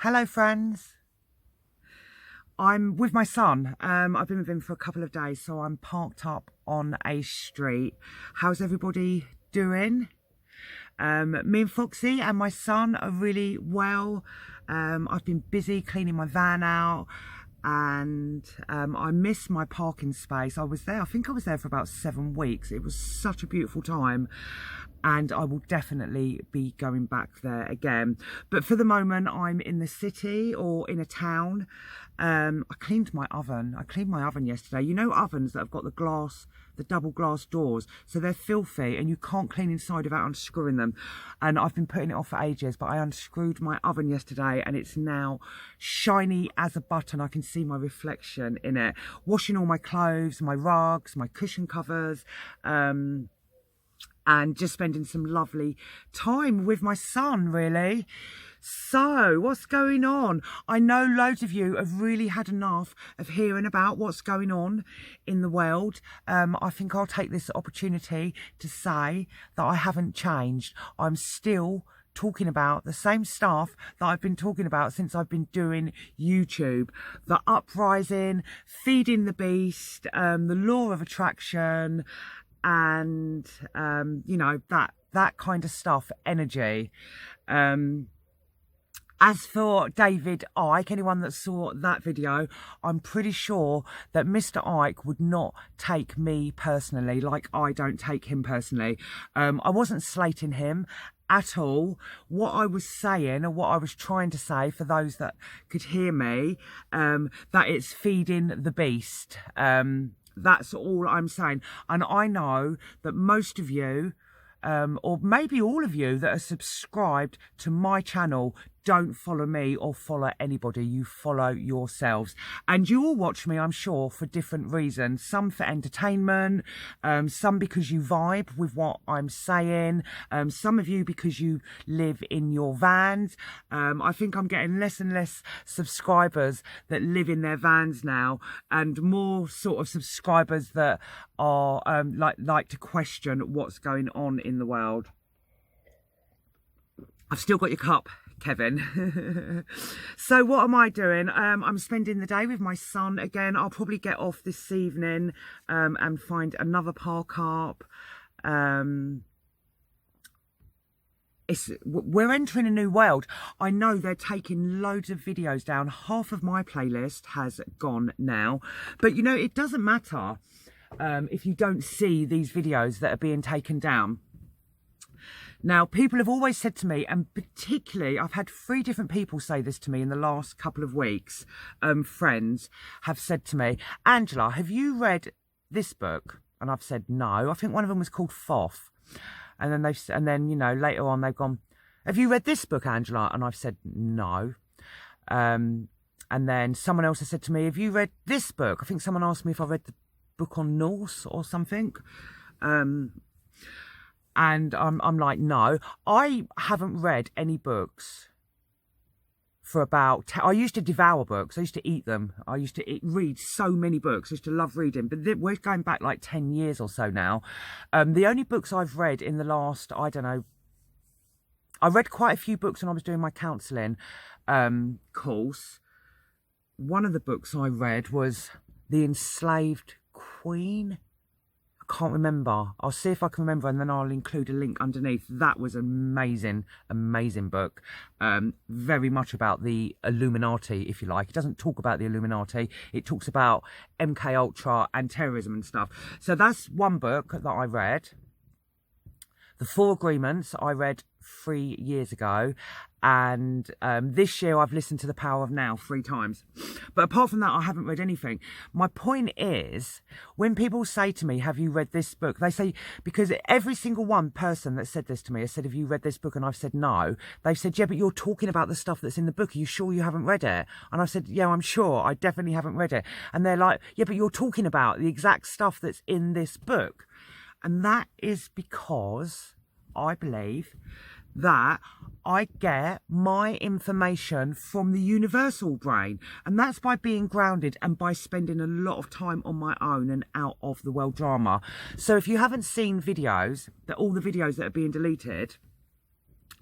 Hello friends, I'm with my son. I've been with him for a couple of days, so I'm parked up on a street. How's everybody doing? Me and Foxy and my son are really well. I've been busy cleaning my van out and I missed my parking space. I think I was there for about 7 weeks. It was such a beautiful time and I will definitely be going back there again. But for the moment, I'm in the city or in a town. I cleaned my oven. I cleaned my oven yesterday. You know ovens that have got the double glass doors, so they're filthy and you can't clean inside without unscrewing them. And I've been putting it off for ages, but I unscrewed my oven yesterday and it's now shiny as a button. I can see my reflection in it. Washing all my clothes, my rugs, my cushion covers, and just spending some lovely time with my son, really. So, what's going on? I know loads of you have really had enough of hearing about what's going on in the world. I think I'll take this opportunity to say that I haven't changed. I'm still talking about the same stuff that I've been talking about since I've been doing YouTube. The uprising, feeding the beast, the law of attraction, and you know, that kind of stuff, energy. As for David Icke, anyone that saw that video, I'm pretty sure that Mr. Icke would not take me personally, like I don't take him personally. I wasn't slating him at all. What I was saying, or what I was trying to say for those that could hear me, that it's feeding the beast. That's all I'm saying. And I know that most of you, or maybe all of you that are subscribed to my channel, don't follow me or follow anybody. You follow yourselves. And you all watch me, I'm sure, for different reasons. Some for entertainment, some because you vibe with what I'm saying, some of you because you live in your vans. I think I'm getting less and less subscribers that live in their vans now, and more sort of subscribers that are like to question what's going on in the world. I've still got your cup, Kevin. So what am I doing? I'm spending the day with my son again. I'll probably get off this evening and find another park up. We're entering a new world. I know they're taking loads of videos down. Half of my playlist has gone now, but you know, it doesn't matter if you don't see these videos that are being taken down. Now, people have always said to me, and particularly I've had 3 different people say this to me in the last couple of weeks, friends have said to me, Angela, have you read this book? And I've said no. I think one of them was called Foff. And then you know, later on they've gone, have you read this book, Angela? And I've said no. And then someone else has said to me, have you read this book? I think someone asked me if I read the book on Norse or something. And I'm like, no, I haven't read any books for about, I used to devour books. I used to eat them. I used to read so many books. I used to love reading, but we're going back like 10 years or so now. The only books I've read in the last, I don't know, I read quite a few books when I was doing my counselling course. One of the books I read was The Enslaved Queen. I can't remember. I'll see if I can remember, and then I'll include a link underneath. That was an amazing book. Very much about the Illuminati, if you like. It doesn't talk about the Illuminati. It talks about MK Ultra and terrorism and stuff. So that's one book that I read. The 4 Agreements I read 3 years ago, and this year I've listened to The Power of Now 3 times. But apart from that, I haven't read anything. My point is, when people say to me, have you read this book? They say, because every single one person that said this to me has said, have you read this book? And I've said no. They've said, yeah, but you're talking about the stuff that's in the book. Are you sure you haven't read it? And I've said, yeah, I'm sure. I definitely haven't read it. And they're like, yeah, but you're talking about the exact stuff that's in this book. And that is because I believe that I get my information from the universal brain, and that's by being grounded and by spending a lot of time on my own and out of the world drama. So if you haven't seen videos, all the videos that are being deleted,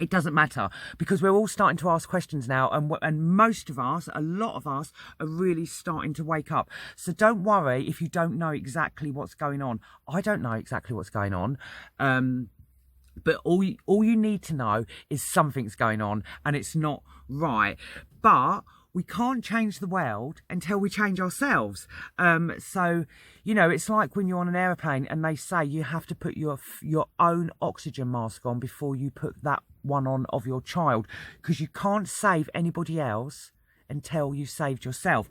It doesn't matter, because we're all starting to ask questions now, and most of us, a lot of us, are really starting to wake up. So don't worry if you don't know exactly what's going on. I don't know exactly what's going on, but all you need to know is something's going on and it's not right. But we can't change the world until we change ourselves. So, you know, it's like when you're on an aeroplane and they say you have to put your own oxygen mask on before you put that one on of your child, because you can't save anybody else until you've saved yourself.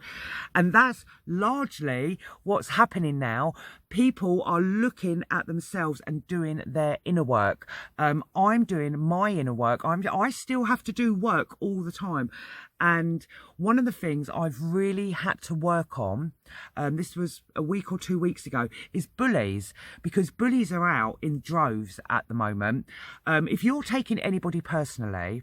And that's largely what's happening now. People are looking at themselves and doing their inner work. I'm doing my inner work. I still have to do work all the time. And one of the things I've really had to work on, this was a week or 2 weeks ago, is bullies, because bullies are out in droves at the moment. If you're taking anybody personally,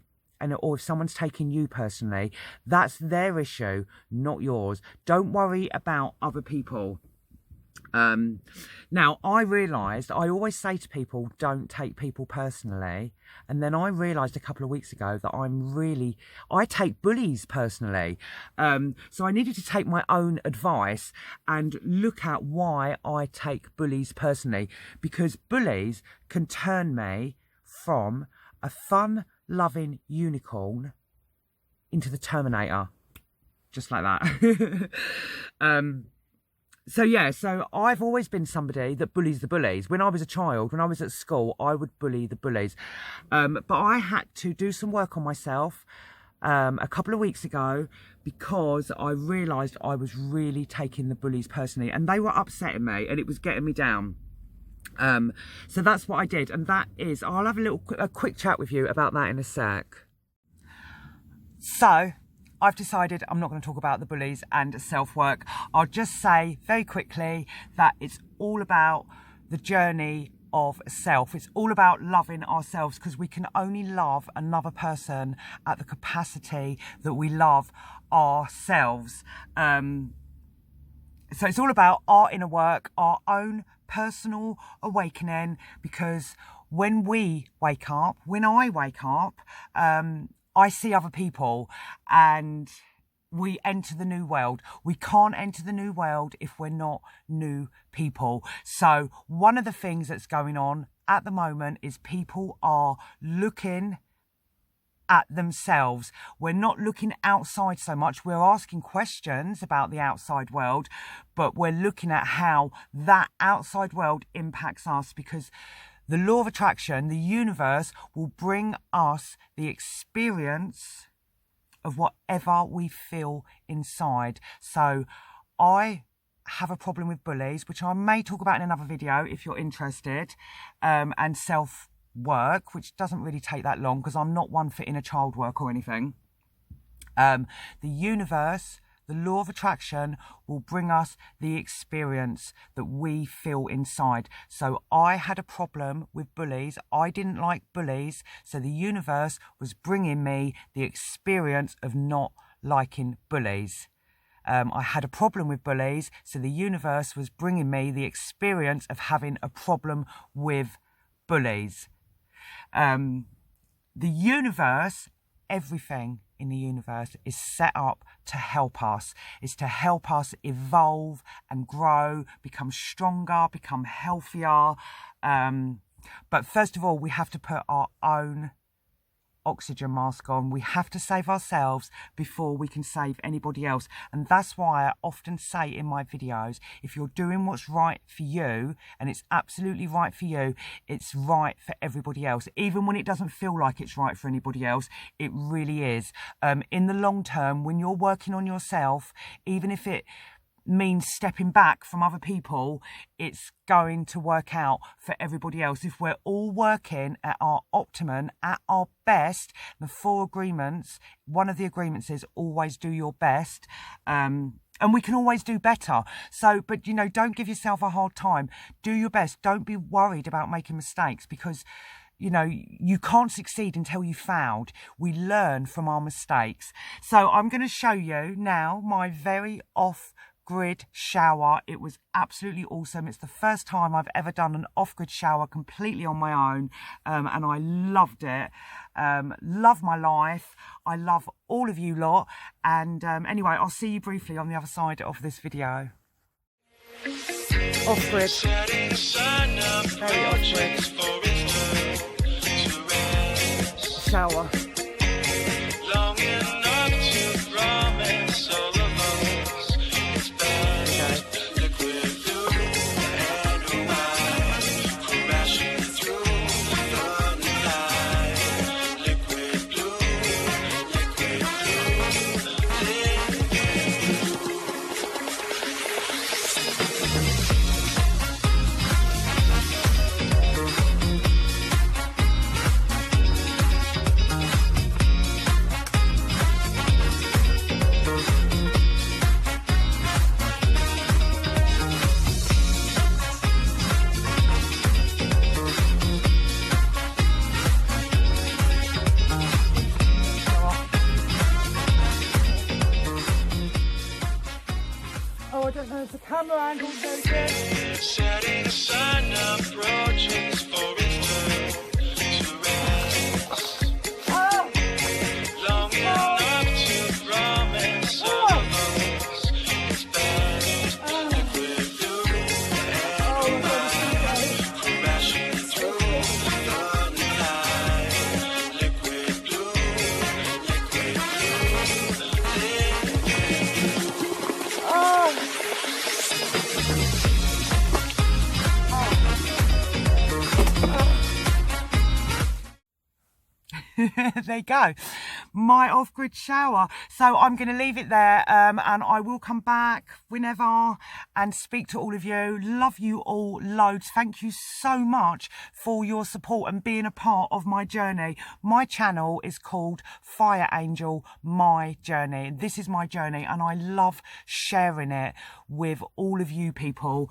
or if someone's taking you personally, that's their issue, not yours. Don't worry about other people. Now, I realised, I always say to people, don't take people personally. And then I realised a couple of weeks ago that I take bullies personally. So I needed to take my own advice and look at why I take bullies personally. Because bullies can turn me from a fun-loving unicorn into the Terminator. Just like that. So I've always been somebody that bullies the bullies. When I was a child, when I was at school, I would bully the bullies. But I had to do some work on myself a couple of weeks ago, because I realised I was really taking the bullies personally, and they were upsetting me and it was getting me down. So that's what I did, and that is, I'll have a quick chat with you about that in a sec. So I've decided I'm not going to talk about the bullies and self-work. I'll just say very quickly that it's all about the journey of self. It's all about loving ourselves, because we can only love another person at the capacity that we love ourselves. So it's all about our inner work, our own personal awakening, because when we wake up, when I wake up, I see other people and we enter the new world. We can't enter the new world if we're not new people. So one of the things that's going on at the moment is people are looking at themselves. We're not looking outside so much. We're asking questions about the outside world, but we're looking at how that outside world impacts us, because the law of attraction, the universe, will bring us the experience of whatever we feel inside. So I have a problem with bullies, which I may talk about in another video if you're interested, and self-work, which doesn't really take that long because I'm not one for inner child work or anything. The universe, the law of attraction, will bring us the experience that we feel inside. So I had a problem with bullies. I didn't like bullies. So the universe was bringing me the experience of not liking bullies. I had a problem with bullies. So the universe was bringing me the experience of having a problem with bullies. The universe, everything in the universe is set up to help us. It's to help us evolve and grow, become stronger, become healthier. But first of all, we have to put our own oxygen mask on. We have to save ourselves before we can save anybody else. And that's why I often say in my videos, if you're doing what's right for you, and it's absolutely right for you, it's right for everybody else. Even when it doesn't feel like it's right for anybody else, it really is. In the long term, when you're working on yourself, even if it means stepping back from other people, it's going to work out for everybody else. If we're all working at our optimum, at our best, the 4 agreements, one of the agreements is always do your best, and we can always do better. So, but you know, don't give yourself a hard time. Do your best. Don't be worried about making mistakes, because you know, you can't succeed until you failed. We learn from our mistakes. So I'm going to show you now my very off off-grid shower. It was absolutely awesome. It's the first time I've ever done an off-grid shower completely on my own, and I loved it. Love my life. I love all of you lot. And anyway, I'll see you briefly on the other side of this video. Off-grid. Very off-grid. Shower. I don't know if the camera angle's very good. Setting the sun approaches for its turn to rest. Oh. Long enough to promise all of us it's best. Liquid blue and white, crashing through the night. Liquid blue, liquid blue, liquid blue. Oh. There you go, my off-grid shower. So I'm going to leave it there, and I will come back whenever and speak to all of you. Love you all loads. Thank you so much for your support and being a part of my journey. My channel is called Fire Angel My Journey. This is my journey, and I love sharing it with all of you people.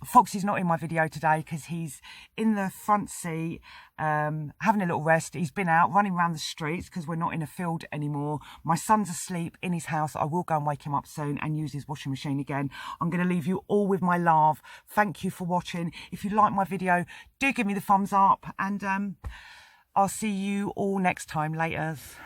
Foxy's not in my video today because he's in the front seat having a little rest. He's been out running around the streets because we're not in a field anymore. My son's asleep in his house. I will go and wake him up soon and use his washing machine again. I'm going to leave you all with my love. Thank you for watching. If you like my video, do give me the thumbs up, and I'll see you all next time. Laters.